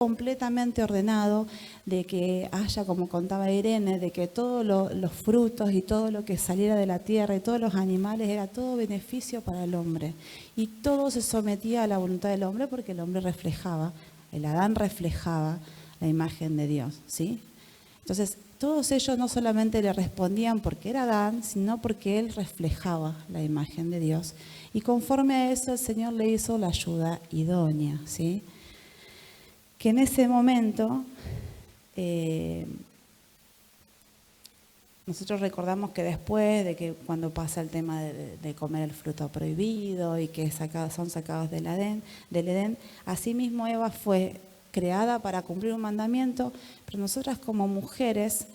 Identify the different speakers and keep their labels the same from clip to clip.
Speaker 1: completamente ordenado, de que haya, como contaba Irene, de que todos los frutos y todo lo que saliera de la tierra y todos los animales era todo beneficio para el hombre. Y todo se sometía a la voluntad del hombre porque el hombre reflejaba, el Adán reflejaba la imagen de Dios, ¿sí? Entonces, todos ellos no solamente le respondían porque era Adán, sino porque él reflejaba la imagen de Dios. Y conforme a eso, el Señor le hizo la ayuda idónea, ¿sí? Que en ese momento nosotros recordamos que después de que cuando pasa el tema de comer el fruto prohibido y que son sacados del Edén, asimismo Eva fue creada para cumplir un mandamiento, pero nosotras como mujeres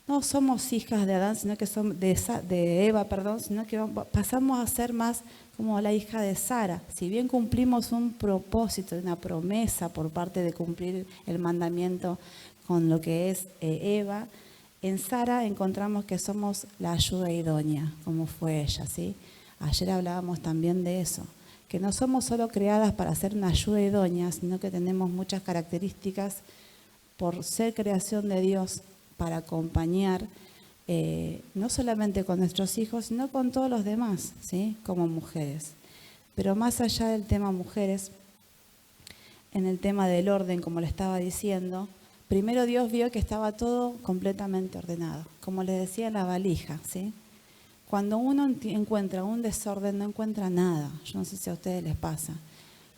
Speaker 1: no somos hijas de Adán, sino que somos de Eva, sino que pasamos a ser más como la hija de Sara. Si bien cumplimos un propósito, una promesa por parte de cumplir el mandamiento con lo que es Eva, en Sara encontramos que somos la ayuda idónea, como fue ella, ¿sí? Ayer hablábamos también de eso, que no somos solo creadas para ser una ayuda idónea, sino que tenemos muchas características por ser creación de Dios para acompañar no solamente con nuestros hijos, sino con todos los demás, ¿sí? Como mujeres. Pero más allá del tema mujeres, en el tema del orden, como le estaba diciendo, primero Dios vio que estaba todo completamente ordenado, como le decía en la valija, ¿sí? Cuando uno encuentra un desorden, no encuentra nada. Yo no sé si a ustedes les pasa.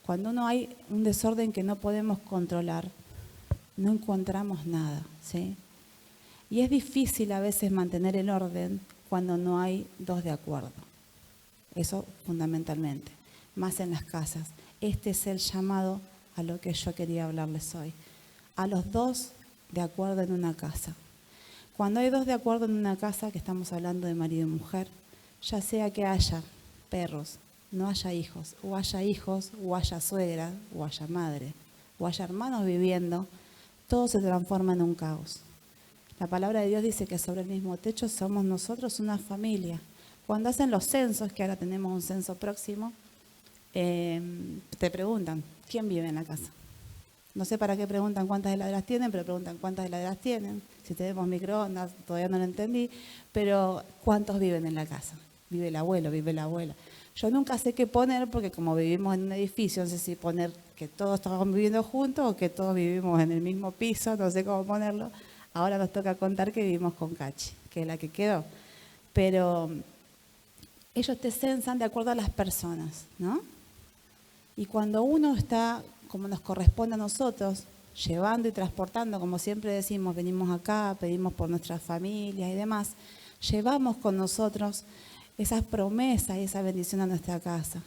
Speaker 1: Cuando uno hay un desorden que no podemos controlar, no encontramos nada, ¿sí? Y es difícil a veces mantener el orden cuando no hay dos de acuerdo. Eso fundamentalmente, más en las casas. Este es el llamado a lo que yo quería hablarles hoy. A los dos de acuerdo en una casa. Cuando hay dos de acuerdo en una casa, que estamos hablando de marido y mujer, ya sea que haya perros, no haya hijos, o haya suegra, o haya madre, o haya hermanos viviendo, todo se transforma en un caos. La palabra de Dios dice que sobre el mismo techo somos nosotros una familia. Cuando hacen los censos, que ahora tenemos un censo próximo, te preguntan, ¿quién vive en la casa? No sé para qué preguntan cuántas heladeras tienen, pero preguntan cuántas heladeras tienen. Si tenemos microondas, todavía no lo entendí, pero ¿cuántos viven en la casa? Vive el abuelo, vive la abuela. Yo nunca sé qué poner porque como vivimos en un edificio, no sé si poner que todos estamos viviendo juntos o que todos vivimos en el mismo piso, no sé cómo ponerlo. Ahora nos toca contar que vivimos con Cachi, que es la que quedó. Pero ellos te censan de acuerdo a las personas, ¿no? Y cuando uno está, como nos corresponde a nosotros, llevando y transportando, como siempre decimos, venimos acá, pedimos por nuestras familias y demás, llevamos con nosotros esas promesas y esa bendición a nuestra casa.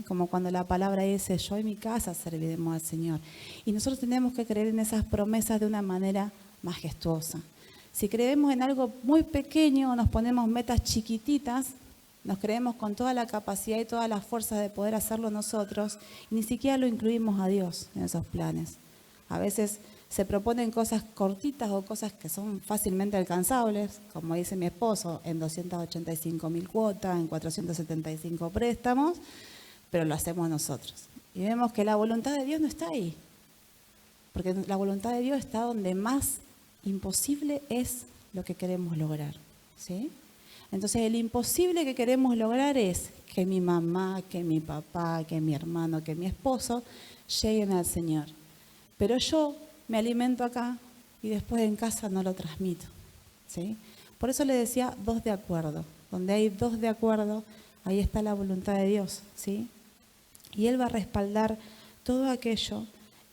Speaker 1: Como cuando la palabra dice, yo y mi casa serviremos al Señor. Y nosotros tenemos que creer en esas promesas de una manera majestuosa. Si creemos en algo muy pequeño, nos ponemos metas chiquititas, nos creemos con toda la capacidad y todas las fuerzas de poder hacerlo nosotros, y ni siquiera lo incluimos a Dios en esos planes. A veces se proponen cosas cortitas o cosas que son fácilmente alcanzables, como dice mi esposo, en 285.000 cuotas, en 475 préstamos, pero lo hacemos nosotros. Y vemos que la voluntad de Dios no está ahí, porque la voluntad de Dios está donde más imposible es lo que queremos lograr, ¿sí? Entonces el imposible que queremos lograr es que mi mamá, que mi papá, que mi hermano, que mi esposo lleguen al Señor. Pero yo me alimento acá y después en casa no lo transmito, ¿sí? Por eso le decía dos de acuerdo. Donde hay dos de acuerdo, ahí está la voluntad de Dios, ¿sí? Y Él va a respaldar todo aquello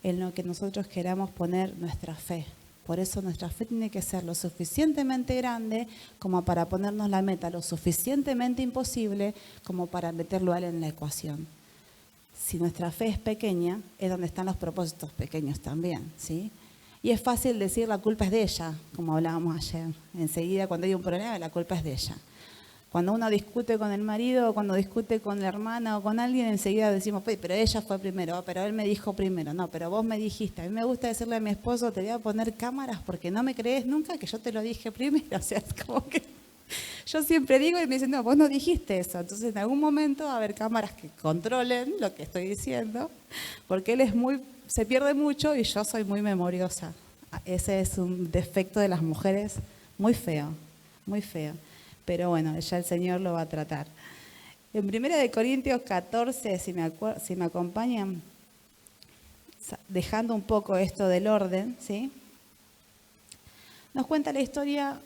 Speaker 1: en lo que nosotros queramos poner nuestra fe. Por eso nuestra fe tiene que ser lo suficientemente grande como para ponernos la meta, lo suficientemente imposible como para meterlo a Él en la ecuación. Si nuestra fe es pequeña, es donde están los propósitos pequeños también, ¿sí? Y es fácil decir la culpa es de ella, como hablábamos ayer. Enseguida cuando hay un problema, la culpa es de ella. Cuando uno discute con el marido o cuando discute con la hermana o con alguien, enseguida decimos, pero ella fue primero, pero él me dijo primero. No, pero vos me dijiste. A mí me gusta decirle a mi esposo, te voy a poner cámaras porque no me crees nunca que yo te lo dije primero. O sea, es como que yo siempre digo y me dicen, no, vos no dijiste eso. Entonces en algún momento va a haber cámaras que controlen lo que estoy diciendo, porque él se pierde mucho y yo soy muy memoriosa. Ese es un defecto de las mujeres muy feo, muy feo. Pero bueno, ya el Señor lo va a tratar. En 1 Corintios 14, si me acompañan, dejando un poco esto del orden, ¿sí? Nos cuenta la historia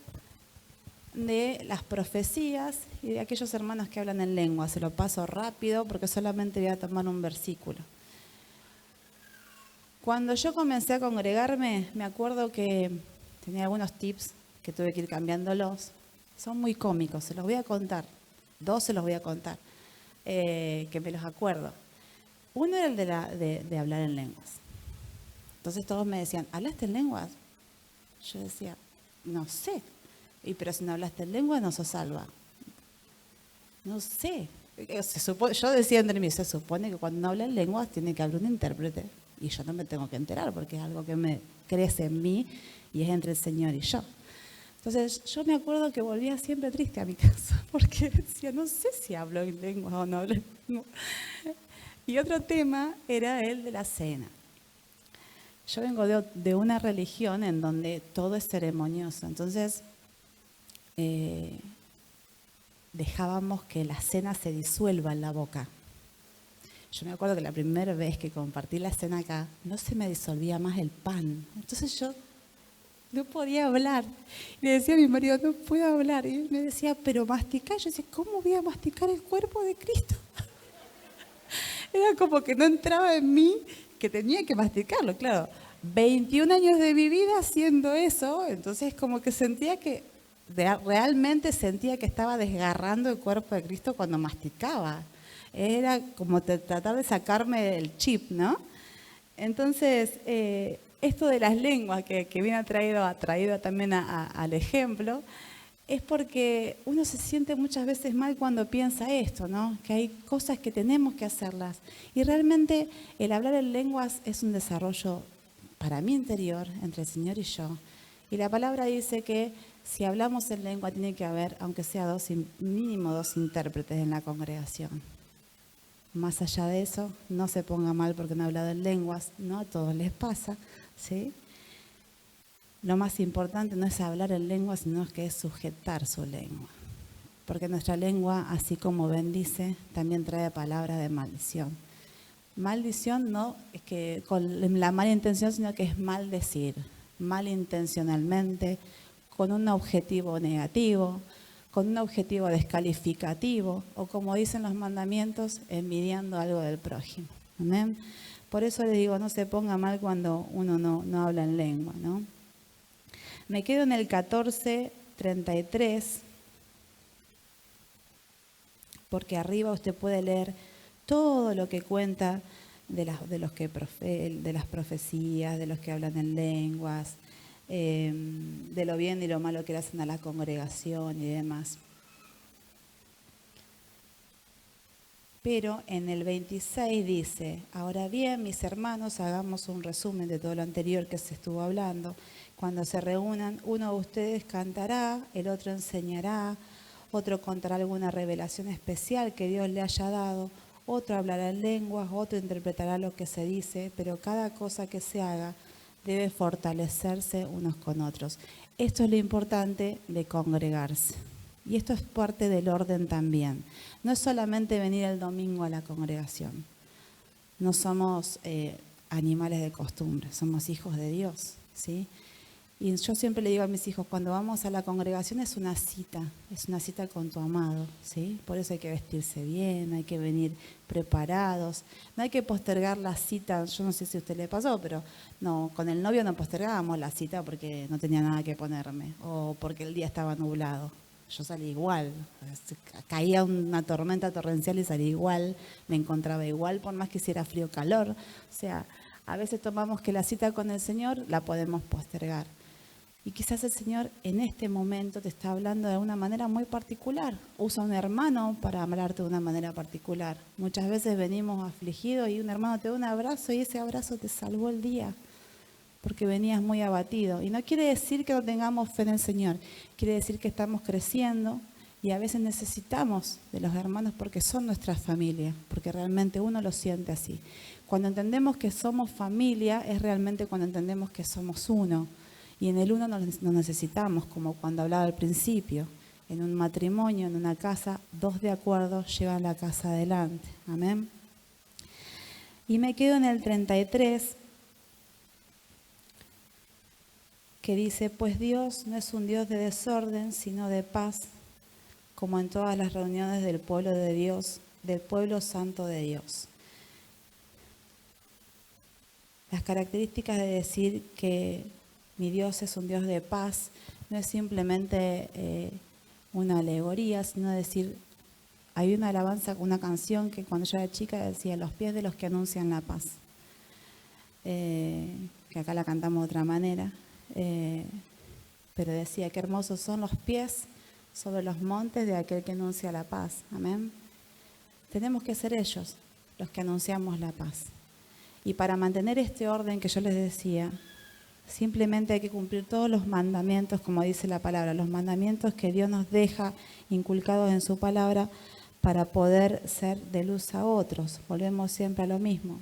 Speaker 1: de las profecías y de aquellos hermanos que hablan en lengua. Se lo paso rápido porque solamente voy a tomar un versículo. Cuando yo comencé a congregarme, me acuerdo que tenía algunos tips que tuve que ir cambiándolos. Son muy cómicos, se los voy a contar. 2 se los voy a contar, que me los acuerdo. Uno era el de hablar en lenguas. Entonces todos me decían, ¿hablaste en lenguas? Yo decía, no sé. Pero si no hablaste en lengua, no sos salva. No sé. Yo decía entre mí, se supone que cuando uno habla en lenguas tiene que haber un intérprete. Y yo no me tengo que enterar porque es algo que me crece en mí y es entre el Señor y yo. Entonces yo me acuerdo que volvía siempre triste a mi casa porque decía, no sé si hablo en lenguas o no hablo en lenguas. Y otro tema era el de la cena. Yo vengo de una religión en donde todo es ceremonioso. Entonces dejábamos que la cena se disuelva en la boca. Yo me acuerdo que la primera vez que compartí la cena acá, no se me disolvía más el pan. Entonces yo no podía hablar. Y le decía a mi marido, no puedo hablar. Y él me decía, pero masticar. Yo decía, ¿cómo voy a masticar el cuerpo de Cristo? Era como que no entraba en mí que tenía que masticarlo, claro. 21 años de mi vida haciendo eso, entonces como que sentía que, realmente sentía que estaba desgarrando el cuerpo de Cristo cuando masticaba. Era como tratar de sacarme el chip, ¿no? Entonces, esto de las lenguas que viene atraído también al ejemplo, es porque uno se siente muchas veces mal cuando piensa esto, ¿no? Que hay cosas que tenemos que hacerlas. Y realmente el hablar en lenguas es un desarrollo para mi interior, entre el Señor y yo. Y la palabra dice que si hablamos en lengua tiene que haber, aunque sea mínimo 2 intérpretes en la congregación. Más allá de eso, no se ponga mal porque no he hablado en lenguas, no a todos les pasa, ¿sí? Lo más importante no es hablar en lengua, sino que es sujetar su lengua. Porque nuestra lengua, así como bendice, también trae palabras de maldición. Maldición no es que con la mala intención, sino que es maldecir, malintencionalmente, con un objetivo negativo, con un objetivo descalificativo, o como dicen los mandamientos, envidiando algo del prójimo. ¿Amén? Por eso le digo, no se ponga mal cuando uno no habla en lengua, ¿no? Me quedo en el 14:33, porque arriba usted puede leer todo lo que cuenta de las profecías, de los que hablan en lenguas, de lo bien y lo malo que le hacen a la congregación y demás. Pero en el 26 dice, ahora bien, mis hermanos, hagamos un resumen de todo lo anterior que se estuvo hablando. Cuando se reúnan, uno de ustedes cantará, el otro enseñará, otro contará alguna revelación especial que Dios le haya dado, otro hablará en lenguas, otro interpretará lo que se dice, pero cada cosa que se haga debe fortalecerse unos con otros. Esto es lo importante de congregarse. Y esto es parte del orden también. No es solamente venir el domingo a la congregación. No somos animales de costumbre, somos hijos de Dios, ¿sí? Y yo siempre le digo a mis hijos, cuando vamos a la congregación es una cita con tu amado, ¿sí? Por eso hay que vestirse bien, hay que venir preparados, no hay que postergar la cita. Yo no sé si a usted le pasó, pero no, con el novio no postergábamos la cita porque no tenía nada que ponerme o porque el día estaba nublado. Yo salí igual, caía una tormenta torrencial y salí igual, me encontraba igual, por más que hiciera frío o calor. O sea, a veces tomamos que la cita con el Señor la podemos postergar. Y quizás el Señor en este momento te está hablando de una manera muy particular. Usa un hermano para hablarte de una manera particular. Muchas veces venimos afligidos y un hermano te da un abrazo y ese abrazo te salvó el día porque venías muy abatido. Y no quiere decir que no tengamos fe en el Señor. Quiere decir que estamos creciendo Y a veces necesitamos de los hermanos porque son nuestra familia, porque realmente uno lo siente así. Cuando entendemos que somos familia es realmente cuando entendemos que somos uno. Y en el uno nos necesitamos, como cuando hablaba al principio. En un matrimonio, en una casa, 2 de acuerdo llevan la casa adelante. Amén. Y me quedo en el 33, que dice, pues Dios no es un Dios de desorden, sino de paz, como en todas las reuniones del pueblo de Dios, del pueblo santo de Dios. Las características de decir que mi Dios es un Dios de paz no es simplemente una alegoría, sino decir, hay una alabanza, una canción que cuando yo era chica decía, los pies de los que anuncian la paz, que acá la cantamos de otra manera, pero decía, qué hermosos son los pies sobre los montes de aquel que anuncia la paz. Amén. Tenemos que ser ellos los que anunciamos la paz. Y para mantener este orden que yo les decía, simplemente hay que cumplir todos los mandamientos, como dice la palabra, los mandamientos que Dios nos deja inculcados en su palabra para poder ser de luz a otros. Volvemos siempre a lo mismo.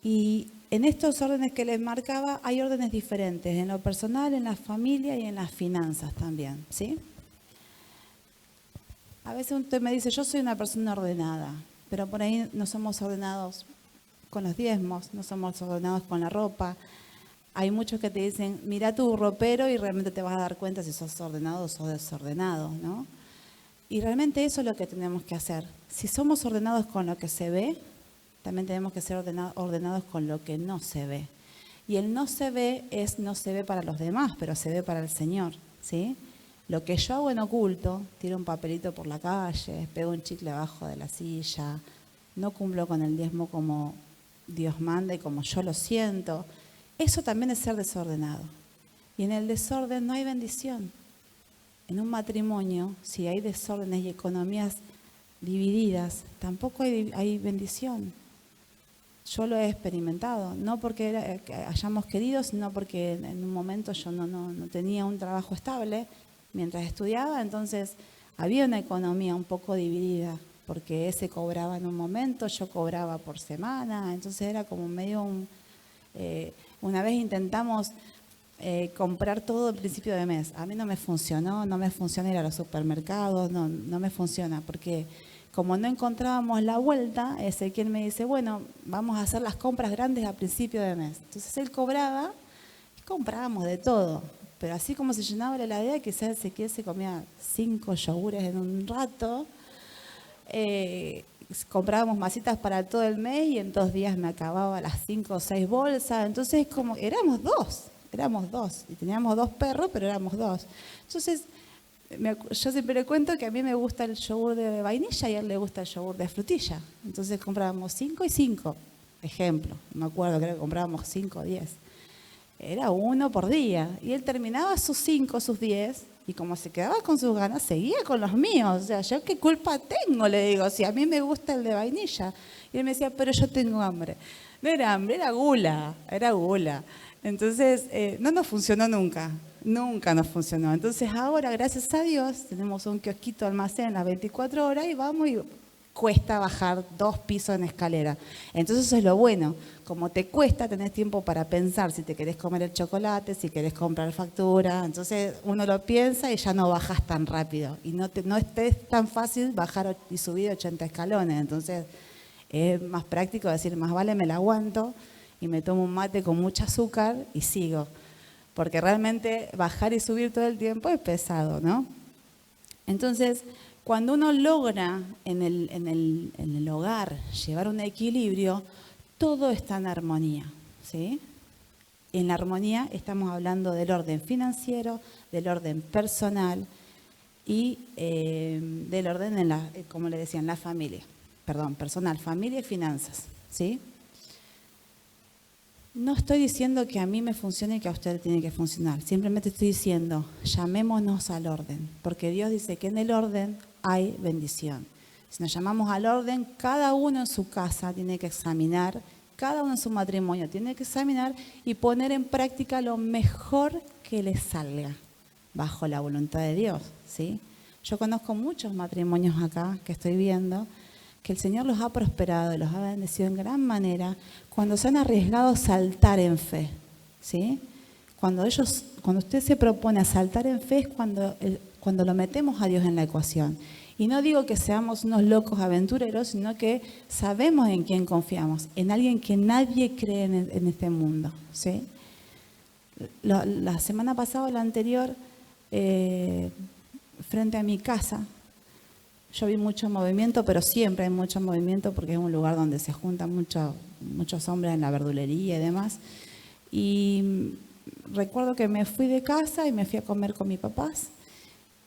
Speaker 1: Y en estos órdenes que les marcaba, hay órdenes diferentes, en lo personal, en la familia y en las finanzas también, ¿sí? A veces usted me dice, yo soy una persona ordenada, pero por ahí no somos ordenados con los diezmos, no somos ordenados con la ropa. Hay muchos que te dicen, mira tu ropero y realmente te vas a dar cuenta si sos ordenado o sos desordenado, ¿no? Y realmente eso es lo que tenemos que hacer. Si somos ordenados con lo que se ve, también tenemos que ser ordenados con lo que no se ve. Y el no se ve no se ve para los demás, pero se ve para el Señor, ¿sí? Lo que yo hago en oculto, tiro un papelito por la calle, pego un chicle abajo de la silla, no cumplo con el diezmo como Dios manda y como yo lo siento, eso también es ser desordenado. Y en el desorden no hay bendición. En un matrimonio, si hay desórdenes y economías divididas, tampoco hay bendición. Yo lo he experimentado, no porque hayamos querido, sino porque en un momento yo no tenía un trabajo estable mientras estudiaba, entonces había una economía un poco dividida, porque ese cobraba en un momento, yo cobraba por semana, entonces era como medio una vez intentamos comprar todo al principio de mes. A mí no me funcionó ir a los supermercados, no me funciona, porque como no encontrábamos la vuelta, Ezequiel me dice, bueno, vamos a hacer las compras grandes a principio de mes. Entonces él cobraba y comprábamos de todo. Pero así como se llenaba la heladera, quizás Ezequiel se comía 5 yogures en un rato. Comprábamos masitas para todo el mes y en 2 días me acababa las 5 o 6 bolsas. Entonces como éramos dos. Y teníamos 2 perros, pero éramos 2. Entonces yo siempre le cuento que a mí me gusta el yogur de vainilla y a él le gusta el yogur de frutilla. Entonces comprábamos 5 y 5, ejemplo. No me acuerdo, creo que comprábamos 5 o 10. Era 1 por día. Y él terminaba sus 5, sus 10, y como se quedaba con sus ganas, seguía con los míos. O sea, ¿yo qué culpa tengo? Le digo, si a mí me gusta el de vainilla. Y él me decía, pero yo tengo hambre. No era hambre, era gula. Entonces, no nos funcionó nunca. Nunca nos funcionó. Entonces ahora, gracias a Dios, tenemos un kiosquito almacén las 24 horas y vamos y cuesta bajar 2 pisos en escalera. Entonces eso es lo bueno. Como te cuesta, tenés tiempo para pensar si te querés comer el chocolate, si querés comprar factura. Entonces uno lo piensa y ya no bajas tan rápido. Y no es tan fácil bajar y subir 80 escalones. Entonces es más práctico decir, más vale me la aguanto y me tomo un mate con mucho azúcar y sigo. Porque realmente bajar y subir todo el tiempo es pesado, ¿no? Entonces, cuando uno logra en el hogar llevar un equilibrio, todo está en armonía, ¿sí? En la armonía estamos hablando del orden financiero, del orden personal y del orden, como le decía, en la familia. Perdón, personal, familia y finanzas, ¿sí? No estoy diciendo que a mí me funcione y que a usted tiene que funcionar. Simplemente estoy diciendo, llamémonos al orden. Porque Dios dice que en el orden hay bendición. Si nos llamamos al orden, cada uno en su casa tiene que examinar, cada uno en su matrimonio tiene que examinar y poner en práctica lo mejor que le salga. bajo la voluntad de Dios, ¿sí? Yo conozco muchos matrimonios acá que estoy viendo que el Señor los ha prosperado, los ha bendecido en gran manera cuando se han arriesgado a saltar en fe, ¿sí? Cuando usted se propone a saltar en fe es cuando lo metemos a Dios en la ecuación. Y no digo que seamos unos locos aventureros, sino que sabemos en quién confiamos, en alguien que nadie cree en este mundo, ¿sí? La semana pasada o la anterior, frente a mi casa, yo vi mucho movimiento, pero siempre hay mucho movimiento porque es un lugar donde se juntan muchos hombres en la verdulería y demás. Y recuerdo que me fui de casa y me fui a comer con mis papás.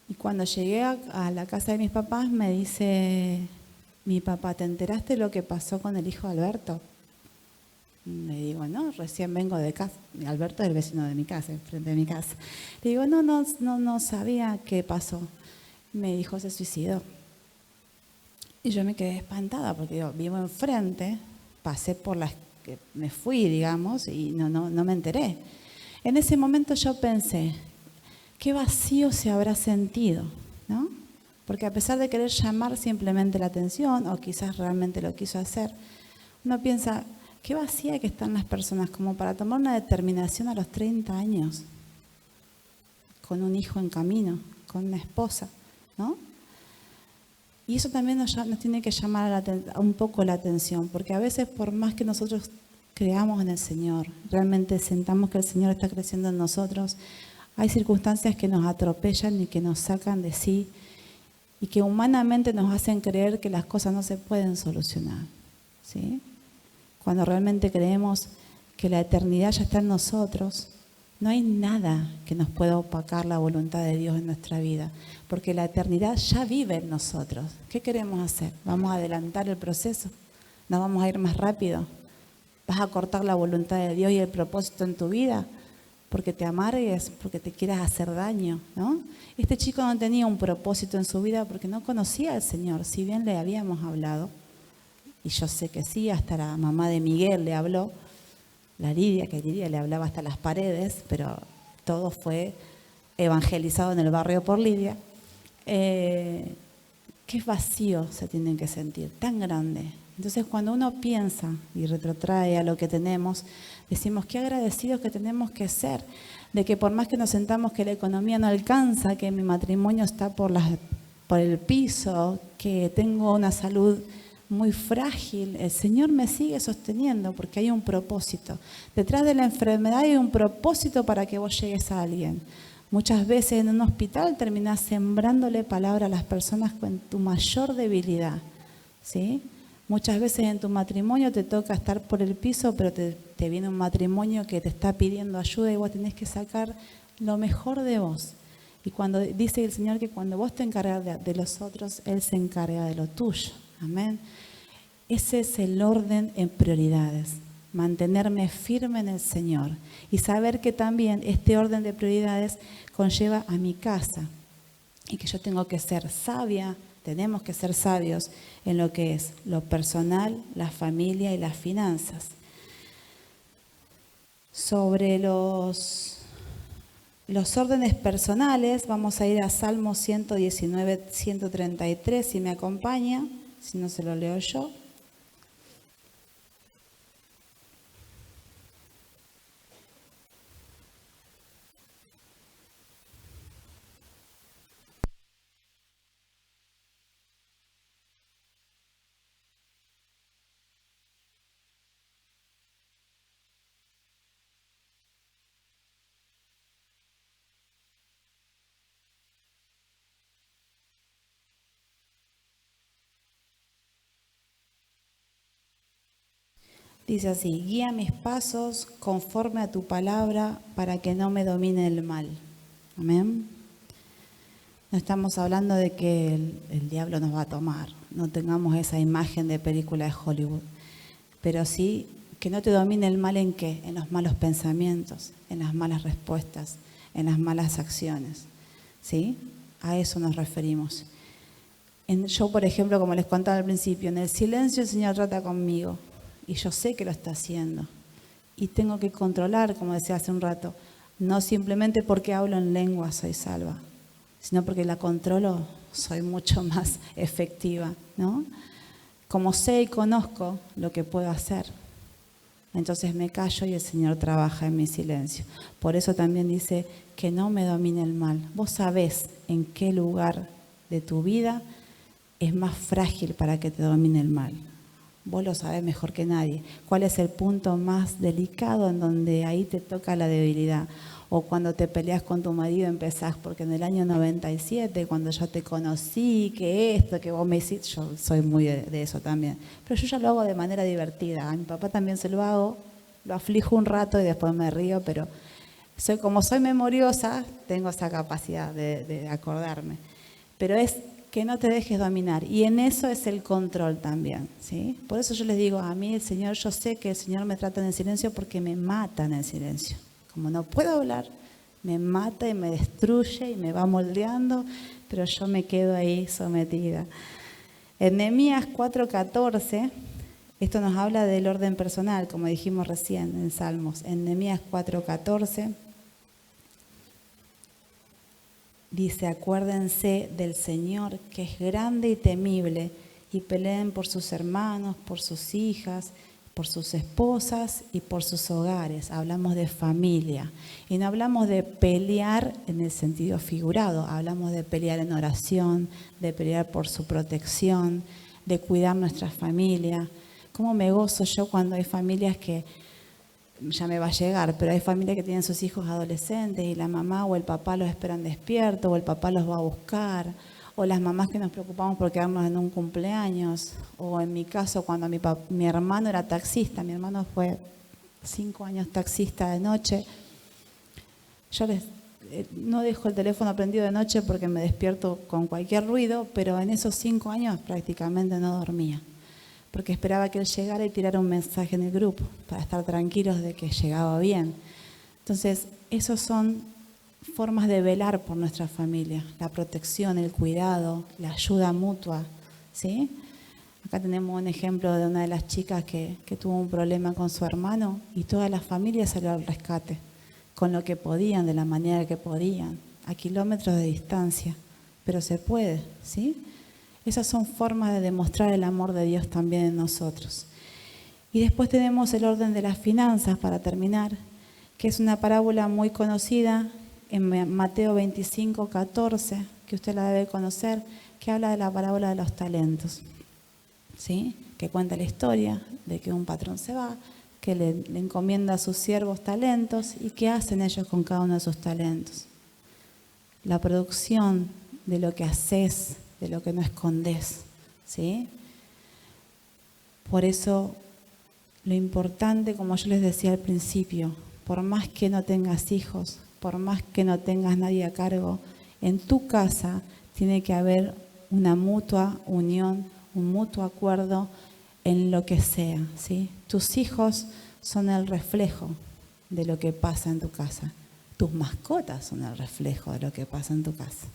Speaker 1: Y cuando llegué a la casa de mis papás me dice mi papá, ¿te enteraste lo que pasó con el hijo de Alberto? Le digo, no, recién vengo de casa. Alberto es el vecino de mi casa, frente de mi casa. Le digo, no sabía qué pasó. Me dijo, se suicidó. Y yo me quedé espantada porque digo, vivo enfrente, pasé por las que me fui, digamos, y no me enteré. En ese momento yo pensé, qué vacío se habrá sentido, ¿no? Porque a pesar de querer llamar simplemente la atención, o quizás realmente lo quiso hacer, uno piensa, qué vacía que están las personas como para tomar una determinación a los 30 años, con un hijo en camino, con una esposa, ¿no? Y eso también nos tiene que llamar un poco la atención, porque a veces por más que nosotros creamos en el Señor, realmente sentamos que el Señor está creciendo en nosotros, hay circunstancias que nos atropellan y que nos sacan de sí y que humanamente nos hacen creer que las cosas no se pueden solucionar, ¿sí? Cuando realmente creemos que la eternidad ya está en nosotros, no hay nada que nos pueda opacar la voluntad de Dios en nuestra vida, porque la eternidad ya vive en nosotros. ¿Qué queremos hacer? ¿Vamos a adelantar el proceso? ¿No vamos a ir más rápido? ¿Vas a cortar la voluntad de Dios y el propósito en tu vida? Porque te amargues, porque te quieras hacer daño, ¿no? Este chico no tenía un propósito en su vida porque no conocía al Señor, si bien le habíamos hablado, y yo sé que sí, hasta la mamá de Miguel le habló, la Lidia, que Lidia le hablaba hasta las paredes, pero todo fue evangelizado en el barrio por Lidia. Qué vacío se tienen que sentir, tan grande. Entonces cuando uno piensa y retrotrae a lo que tenemos, decimos qué agradecidos que tenemos que ser, de que por más que nos sentamos que la economía no alcanza, que mi matrimonio está por el piso, que tengo una salud muy frágil, el Señor me sigue sosteniendo porque hay un propósito. Detrás de la enfermedad hay un propósito para que vos llegues a alguien. Muchas veces en un hospital terminás sembrándole palabra a las personas con tu mayor debilidad, ¿sí? Muchas veces en tu matrimonio te toca estar por el piso, pero te viene un matrimonio que te está pidiendo ayuda y vos tenés que sacar lo mejor de vos. Y cuando dice el Señor que cuando vos te encargas de los otros, Él se encarga de lo tuyo. Amén. Ese es el orden en prioridades. Mantenerme firme en el Señor y saber que también este orden de prioridades conlleva a mi casa y que yo tengo que ser sabia, tenemos que ser sabios en lo que es lo personal, la familia y las finanzas. Sobre los órdenes personales, vamos a ir a Salmo 119, 133, si me acompaña, si no se lo leo yo. Dice así, guía mis pasos conforme a tu palabra para que no me domine el mal. Amén. No estamos hablando de que el diablo nos va a tomar, no tengamos esa imagen de película de Hollywood, pero sí que no te domine el mal en qué, en los malos pensamientos, en las malas respuestas, en las malas acciones, ¿sí? A eso nos referimos. Yo, por ejemplo, como les contaba al principio, en el silencio el Señor trata conmigo. Y yo sé que lo está haciendo. Y tengo que controlar, como decía hace un rato, No simplemente porque hablo en lengua soy salva, sino porque la controlo, soy mucho más efectiva, ¿no? Como sé y conozco lo que puedo hacer, entonces me callo y el Señor trabaja en mi silencio. Por eso también dice que no me domine el mal. Vos sabés en qué lugar de tu vida es más frágil para que te domine el mal. Vos lo sabés mejor que nadie. ¿Cuál es el punto más delicado en donde ahí te toca la debilidad? O cuando te peleas con tu marido empezás, porque en el año 97, cuando yo te conocí, que esto, que vos me hiciste, yo soy muy de eso también. Pero yo ya lo hago de manera divertida. A mi papá también se lo hago, lo aflijo un rato y después me río, pero como soy memoriosa, tengo esa capacidad de acordarme. Pero es que no te dejes dominar. Y en eso es el control también, ¿sí? Por eso yo les digo, a mí el Señor, yo sé que el Señor me trata en el silencio porque me mata en el silencio. Como no puedo hablar, me mata y me destruye y me va moldeando, pero yo me quedo ahí sometida. En Nehemías 4:14, esto nos habla del orden personal, como dijimos recién en Salmos. En Nehemías 4:14 dice, acuérdense del Señor que es grande y temible y peleen por sus hermanos, por sus hijas, por sus esposas y por sus hogares. Hablamos de familia y no hablamos de pelear en el sentido figurado, hablamos de pelear en oración, de pelear por su protección, de cuidar nuestra familia. ¿Cómo me gozo yo cuando hay familias que, ya me va a llegar, pero hay familias que tienen sus hijos adolescentes y la mamá o el papá los esperan despiertos o el papá los va a buscar, o las mamás que nos preocupamos por quedarnos en un cumpleaños, o en mi caso cuando mi hermano era taxista, mi hermano fue 5 años taxista de noche, yo no dejo el teléfono prendido de noche porque me despierto con cualquier ruido, pero en esos 5 años prácticamente no dormía, porque esperaba que él llegara y tirara un mensaje en el grupo para estar tranquilos de que llegaba bien. Entonces, esos son formas de velar por nuestra familia, la protección, el cuidado, la ayuda mutua, ¿sí? Acá tenemos un ejemplo de una de las chicas que tuvo un problema con su hermano y toda la familia salió al rescate, con lo que podían, de la manera que podían, a kilómetros de distancia, pero se puede, ¿sí? Esas son formas de demostrar el amor de Dios también en nosotros. Y después tenemos el orden de las finanzas, para terminar, que es una parábola muy conocida en Mateo 25:14, que usted la debe conocer, que habla de la parábola de los talentos, ¿sí? Que cuenta la historia de que un patrón se va, que le encomienda a sus siervos talentos y qué hacen ellos con cada uno de sus talentos. La producción de lo que haces, de lo que no escondes, ¿sí? Por eso, lo importante, como yo les decía al principio, por más que no tengas hijos, por más que no tengas nadie a cargo, en tu casa tiene que haber una mutua unión, un mutuo acuerdo en lo que sea, ¿sí? Tus hijos son el reflejo de lo que pasa en tu casa. Tus mascotas son el reflejo de lo que pasa en tu casa.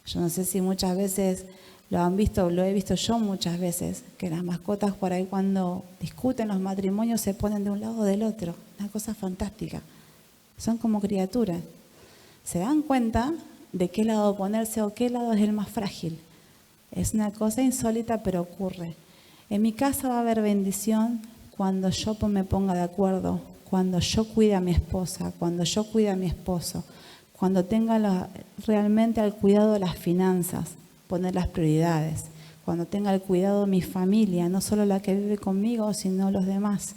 Speaker 1: Yo no sé si muchas veces lo han visto, lo he visto yo muchas veces, que las mascotas por ahí cuando discuten los matrimonios se ponen de un lado o del otro. Una cosa fantástica. Son como criaturas. Se dan cuenta de qué lado ponerse o qué lado es el más frágil. Es una cosa insólita, pero ocurre. En mi casa va a haber bendición cuando yo me ponga de acuerdo, cuando yo cuide a mi esposa, cuando yo cuide a mi esposo, cuando tenga realmente al cuidado de las finanzas, poner las prioridades, cuando tenga el cuidado de mi familia, no solo la que vive conmigo, sino los demás.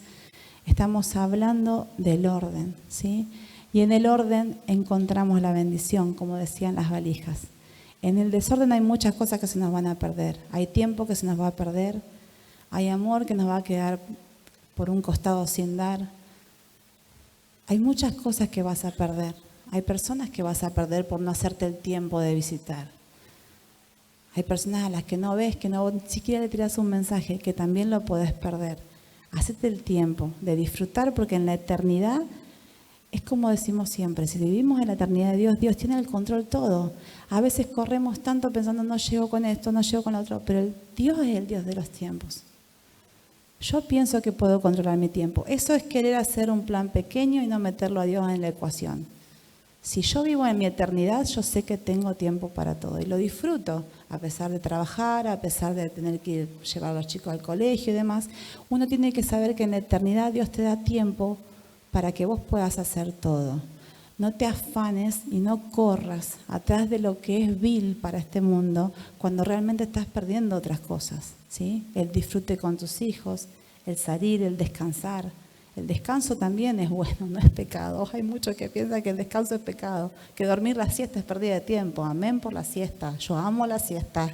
Speaker 1: Estamos hablando del orden, ¿sí? Y en el orden encontramos la bendición, como decían las valijas. En el desorden hay muchas cosas que se nos van a perder. Hay tiempo que se nos va a perder. Hay amor que nos va a quedar por un costado sin dar. Hay muchas cosas que vas a perder. Hay personas que vas a perder por no hacerte el tiempo de visitar. Hay personas a las que no ves, que no ni siquiera le tiras un mensaje, que también lo podés perder. Hacete el tiempo de disfrutar, porque en la eternidad es como decimos siempre, si vivimos en la eternidad de Dios, Dios tiene el control todo. A veces corremos tanto pensando, no llego con esto, no llego con lo otro, pero Dios es el Dios de los tiempos. Yo pienso que puedo controlar mi tiempo. Eso es querer hacer un plan pequeño y no meterlo a Dios en la ecuación. Si yo vivo en mi eternidad, yo sé que tengo tiempo para todo y lo disfruto, a pesar de trabajar, a pesar de tener que llevar a los chicos al colegio y demás. Uno tiene que saber que en la eternidad Dios te da tiempo para que vos puedas hacer todo. No te afanes y no corras atrás de lo que es vil para este mundo cuando realmente estás perdiendo otras cosas, ¿sí? El disfrute con tus hijos, el salir, el descansar. El descanso también es bueno, no es pecado. Hay muchos que piensan que el descanso es pecado, que dormir la siesta es pérdida de tiempo. Amén por la siesta. Yo amo la siesta.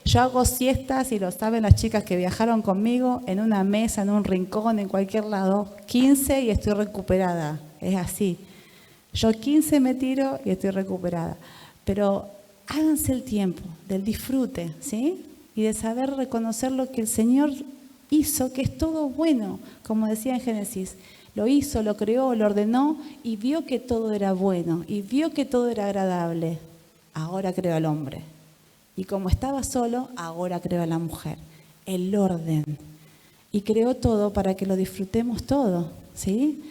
Speaker 1: Yo hago siestas, y lo saben las chicas que viajaron conmigo, en una mesa, en un rincón, en cualquier lado. 15 y estoy recuperada. Es así. Yo 15 me tiro y estoy recuperada. Pero háganse el tiempo del disfrute, ¿sí? Y de saber reconocer lo que el Señor hizo, que es todo bueno, como decía en Génesis. Lo hizo, lo creó, lo ordenó y vio que todo era bueno y vio que todo era agradable. Ahora creó al hombre. Y como estaba solo, ahora creó a la mujer. El orden. Y creó todo para que lo disfrutemos todo, ¿sí?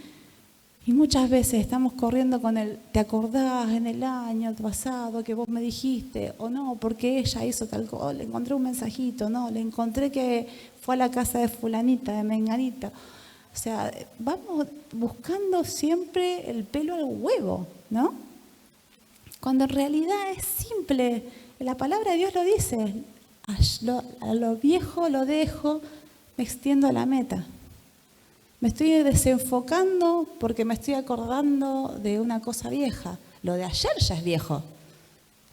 Speaker 1: Y muchas veces estamos corriendo con el, ¿te acordás en el año pasado que vos me dijiste? O no, porque ella hizo tal cosa, le encontré un mensajito, no, le encontré que fue a la casa de fulanita, de menganita. O sea, vamos buscando siempre el pelo al huevo, ¿no? Cuando en realidad es simple. La palabra de Dios lo dice, a lo viejo lo dejo, me extiendo a la meta. Me estoy desenfocando porque me estoy acordando de una cosa vieja. Lo de ayer ya es viejo.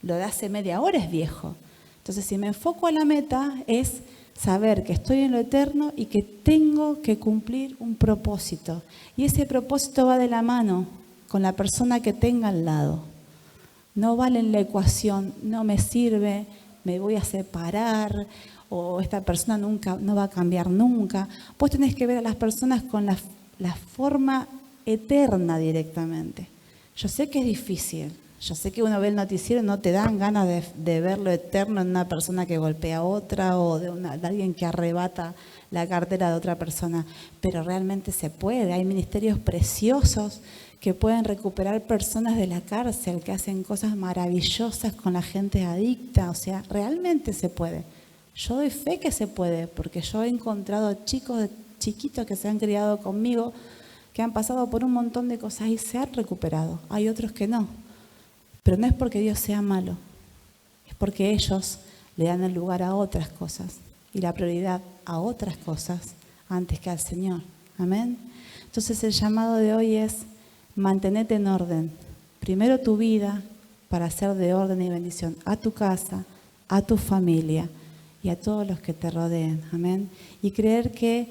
Speaker 1: Lo de hace media hora es viejo. Entonces, si me enfoco a la meta, es saber que estoy en lo eterno y que tengo que cumplir un propósito. Y ese propósito va de la mano con la persona que tenga al lado. No vale en la ecuación, no me sirve, me voy a separar, o esta persona nunca, no va a cambiar nunca. Vos tenés que ver a las personas con la forma eterna directamente. Yo sé que es difícil, yo sé que uno ve el noticiero y no te dan ganas de ver lo eterno en una persona que golpea a otra o de alguien que arrebata la cartera de otra persona, pero realmente se puede. Hay ministerios preciosos que pueden recuperar personas de la cárcel, que hacen cosas maravillosas con la gente adicta, o sea, realmente se puede. Yo doy fe que se puede, porque yo he encontrado chicos chiquitos que se han criado conmigo, que han pasado por un montón de cosas y se han recuperado. Hay otros que no. Pero no es porque Dios sea malo, es porque ellos le dan el lugar a otras cosas y la prioridad a otras cosas antes que al Señor. Amén. Entonces el llamado de hoy es mantenerte en orden. Primero tu vida para ser de orden y bendición a tu casa, a tu familia y a todos los que te rodeen. Amén. Y creer que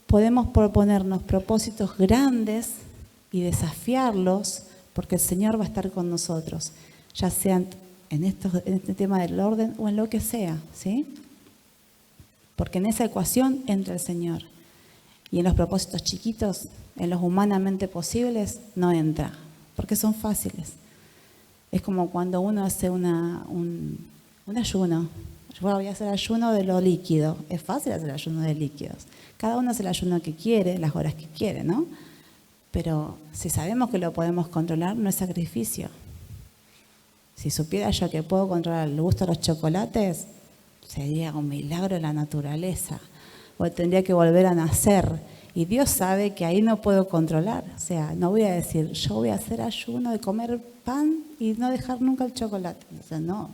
Speaker 1: podemos proponernos propósitos grandes y desafiarlos porque el Señor va a estar con nosotros, ya sea en este tema del orden o en lo que sea, ¿sí? Porque en esa ecuación entra el Señor. Y en los propósitos chiquitos, en los humanamente posibles, no entra, porque son fáciles. Es como cuando uno hace un ayuno. Yo voy a hacer ayuno de lo líquido. Es fácil hacer ayuno de líquidos. Cada uno hace el ayuno que quiere, las horas que quiere, ¿no? Pero si sabemos que lo podemos controlar, no es sacrificio. Si supiera yo que puedo controlar el gusto de los chocolates, sería un milagro de la naturaleza. O tendría que volver a nacer. Y Dios sabe que ahí no puedo controlar. O sea, no voy a decir, yo voy a hacer ayuno de comer pan y no dejar nunca el chocolate. O sea, no,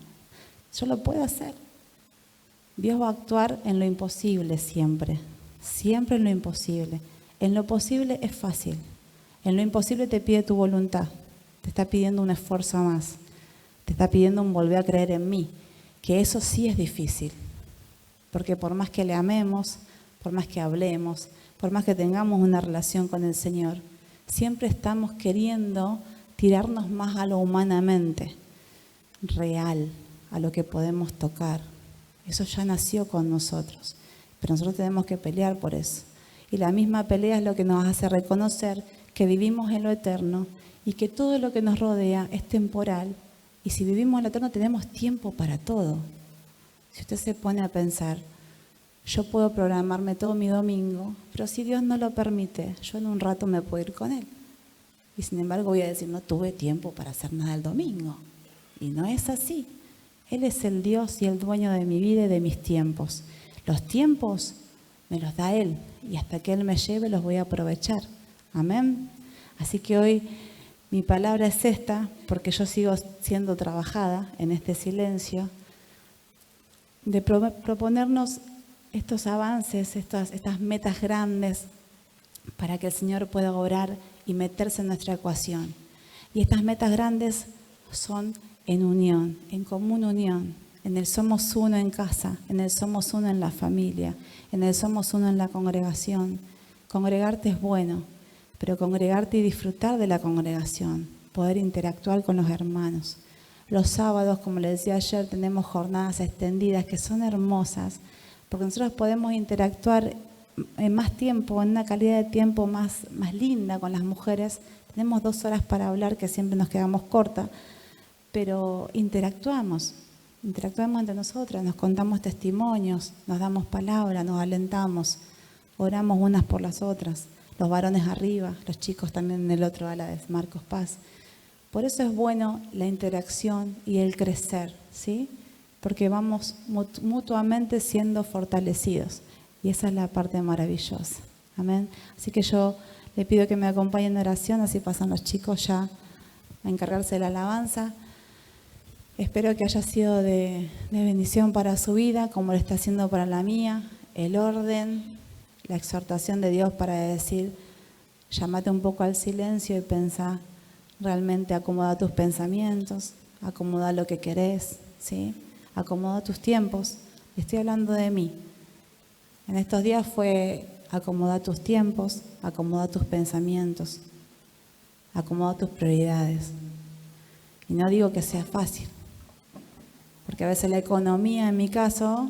Speaker 1: yo lo puedo hacer. Dios va a actuar en lo imposible siempre. Siempre en lo imposible. En lo posible es fácil. En lo imposible te pide tu voluntad, te está pidiendo un esfuerzo más, te está pidiendo un volver a creer en mí, que eso sí es difícil, porque por más que le amemos, por más que hablemos, por más que tengamos una relación con el Señor, siempre estamos queriendo tirarnos más a lo humanamente, real, a lo que podemos tocar. Eso ya nació con nosotros, pero nosotros tenemos que pelear por eso. Y la misma pelea es lo que nos hace reconocer que vivimos en lo eterno y que todo lo que nos rodea es temporal. Y si vivimos en lo eterno tenemos tiempo para todo. Si usted se pone a pensar, yo puedo programarme todo mi domingo, pero si Dios no lo permite, yo en un rato me puedo ir con Él. Y sin embargo voy a decir, no tuve tiempo para hacer nada el domingo. Y no es así. Él es el Dios y el dueño de mi vida y de mis tiempos. Los tiempos me los da Él y hasta que Él me lleve los voy a aprovechar. Amén. Así que hoy mi palabra es esta, porque yo sigo siendo trabajada en este silencio, de proponernos estos avances, estas metas grandes para que el Señor pueda obrar y meterse en nuestra ecuación. Y estas metas grandes son en unión, en común unión, en el somos uno en casa, en el somos uno en la familia, en el somos uno en la congregación. Congregarte es bueno, pero congregarte y disfrutar de la congregación, poder interactuar con los hermanos. Los sábados, como les decía ayer, tenemos jornadas extendidas que son hermosas, porque nosotros podemos interactuar en más tiempo, en una calidad de tiempo más linda con las mujeres. Tenemos 2 horas para hablar, que siempre nos quedamos cortas, pero interactuamos entre nosotras, nos contamos testimonios, nos damos palabra, nos alentamos, oramos unas por las otras, los varones arriba, los chicos también en el otro ala de Marcos Paz. Por eso es bueno la interacción y el crecer, ¿sí? Porque vamos mutuamente siendo fortalecidos. Y esa es la parte maravillosa. Amén. Así que yo le pido que me acompañen en oración, así pasan los chicos ya a encargarse de la alabanza. Espero que haya sido de bendición para su vida, como lo está haciendo para la mía. El orden, la exhortación de Dios para decir, llámate un poco al silencio y pensá, realmente acomoda tus pensamientos, acomoda lo que querés, ¿sí? Acomoda tus tiempos. Estoy hablando de mí. En estos días fue acomoda tus tiempos, acomoda tus pensamientos, acomoda tus prioridades. Y no digo que sea fácil, porque a veces la economía, en mi caso,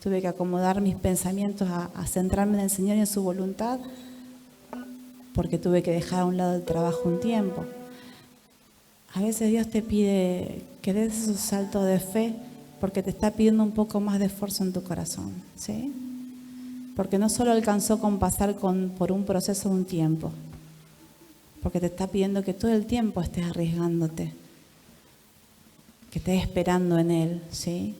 Speaker 1: tuve que acomodar mis pensamientos a centrarme en el Señor y en su voluntad, porque tuve que dejar a un lado el trabajo un tiempo. A veces Dios te pide que des esos saltos de fe porque te está pidiendo un poco más de esfuerzo en tu corazón, ¿sí? Porque no solo alcanzó con pasar por un proceso de un tiempo, porque te está pidiendo que todo el tiempo estés arriesgándote, que estés esperando en Él, ¿sí?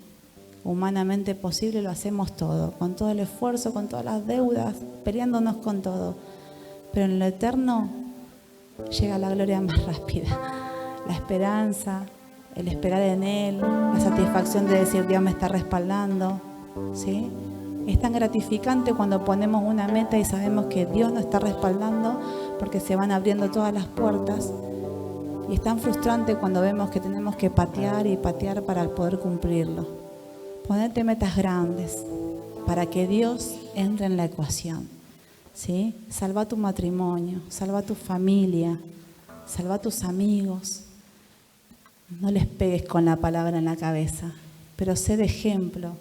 Speaker 1: Humanamente posible lo hacemos todo, con todo el esfuerzo, con todas las deudas, peleándonos con todo. Pero en lo eterno llega la gloria más rápida, la esperanza, el esperar en Él, la satisfacción de decir Dios me está respaldando, ¿sí? Es tan gratificante cuando ponemos una meta y sabemos que Dios nos está respaldando porque se van abriendo todas las puertas. Y es tan frustrante cuando vemos que tenemos que patear y patear para poder cumplirlo. Ponerte metas grandes para que Dios entre en la ecuación, ¿sí? Salva tu matrimonio, salva tu familia, salva tus amigos. No les pegues con la palabra en la cabeza, pero sé de ejemplo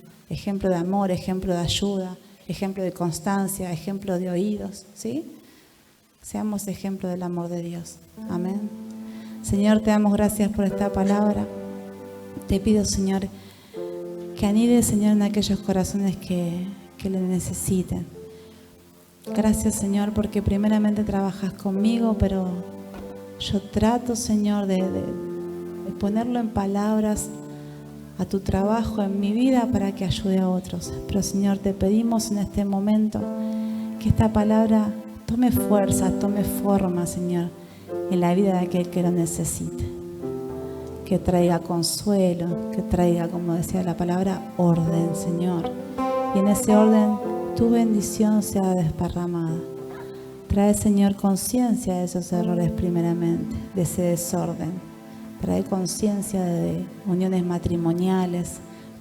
Speaker 1: de amor, ejemplo de ayuda, ejemplo de constancia, ejemplo de oídos, ¿sí? Seamos ejemplo del amor de Dios. Amén. Señor, te damos gracias por esta palabra. Te pido, Señor, que anide, Señor, en aquellos corazones que le necesiten. Gracias, Señor, porque primeramente trabajas conmigo, pero yo trato, Señor, de ponerlo en palabras a tu trabajo en mi vida para que ayude a otros. Pero, Señor, te pedimos en este momento que esta palabra tome fuerza, tome forma, Señor, en la vida de aquel que lo necesite. Que traiga consuelo, que traiga, como decía la palabra, orden, Señor. Y en ese orden tu bendición sea desparramada. Trae, Señor, conciencia de esos errores primeramente, de ese desorden. Trae conciencia de uniones matrimoniales,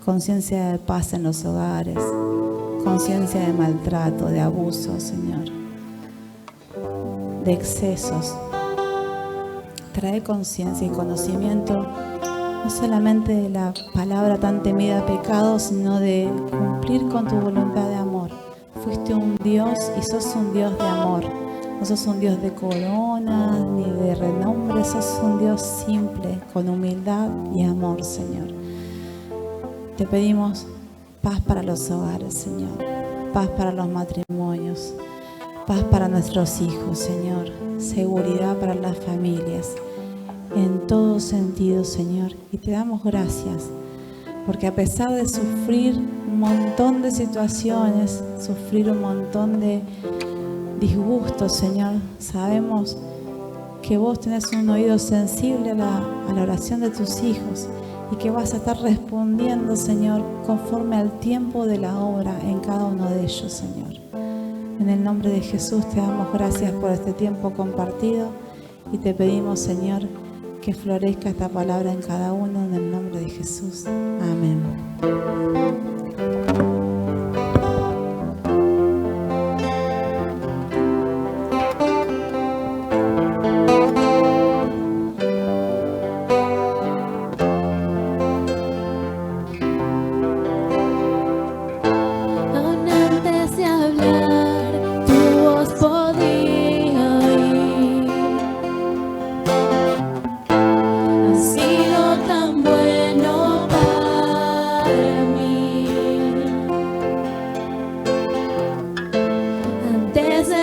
Speaker 1: conciencia de paz en los hogares, conciencia de maltrato, de abuso, Señor, de excesos. Trae conciencia y conocimiento no solamente de la palabra tan temida pecado, sino de cumplir con tu voluntad de amor. Fuiste un Dios y sos un Dios de amor. No sos un Dios de coronas ni de renombre, sos un Dios simple, con humildad y amor, Señor. Te pedimos paz para los hogares, Señor. Paz para los matrimonios. Paz para nuestros hijos, Señor. seguridad para las familias, en todo sentido, Señor. Y te damos gracias, porque a pesar de sufrir un montón de situaciones, sufrir un montón de disgustos, Señor, sabemos que vos tenés un oído sensible a la oración de tus hijos y que vas a estar respondiendo, Señor, conforme al tiempo de la obra en cada uno de ellos, Señor. En el nombre de Jesús te damos gracias por este tiempo compartido y te pedimos, Señor, que florezca esta palabra en cada uno, en el nombre de Jesús. Amén.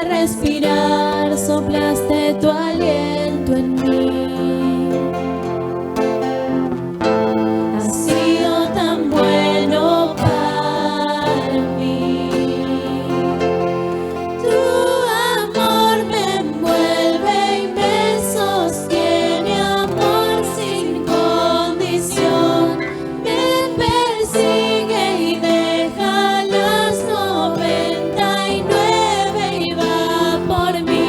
Speaker 2: Respirar, soplaste tu aliento en mí. Has sido tan bueno para mí. Tu amor me envuelve y me sostiene, amor sin condición. Me persigue y deja las 99 y va por mí.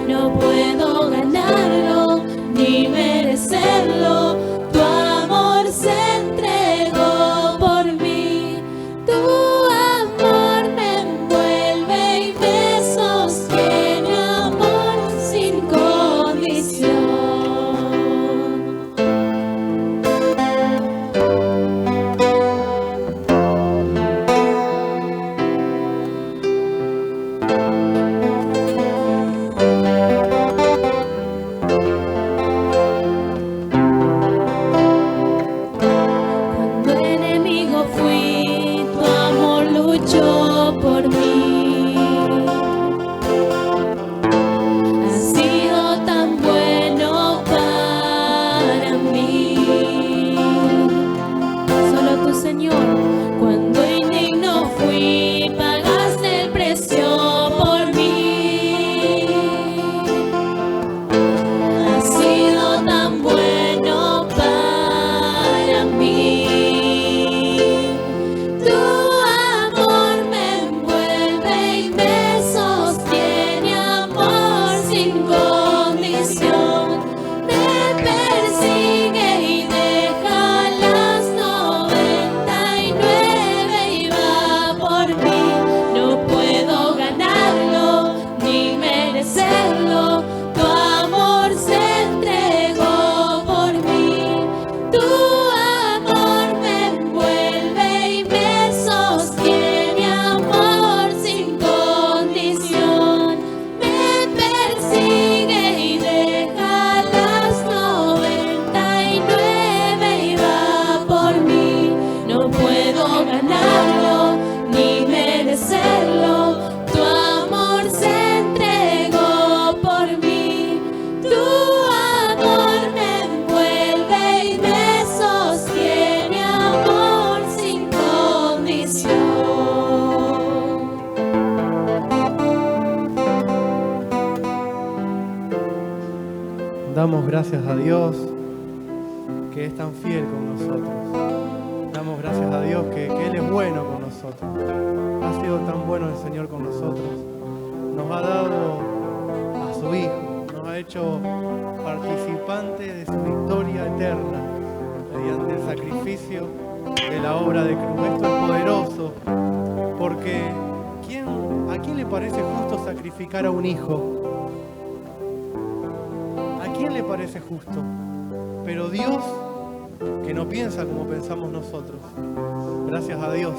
Speaker 2: No puedo ganarlo ni merecerlo. Tu amor se entregó por mí. Tu amor me envuelve y me sostiene, amor sin condición. Cuando enemigo fui, tu amor luchó por mí. Has sido tan bueno para mí. Solo tú, Señor, cuando indigno fui, pagaste el precio por mí. Has sido tan bueno para mí. Tu amor me envuelve y me sostiene, amor sin condición. Me persigue y deja las 99 y va por mí. No puedo ganarlo ni merecerlo. Tu amor se entregó por mí. Tu amor me envuelve y me sostiene, amor sin condición. Me persigue y deja las 99 y va por mí. No puedo ganarlo ni merecerlo. Tu amor se entregó por mí. Tu amor me envuelve y me sostiene, amor sin condición.
Speaker 3: Damos gracias a Dios que es tan fiel con nosotros. Damos gracias a Dios que Él es bueno con nosotros. Ha sido tan bueno el Señor con nosotros. Nos ha dado a su Hijo. Nos ha hecho participantes de su victoria eterna mediante el sacrificio de la obra de cruz. Esto es poderoso porque ¿a quién le parece justo sacrificar a un hijo? ¿A quién le parece justo? Pero Dios, que no piensa como pensamos nosotros, gracias a Dios,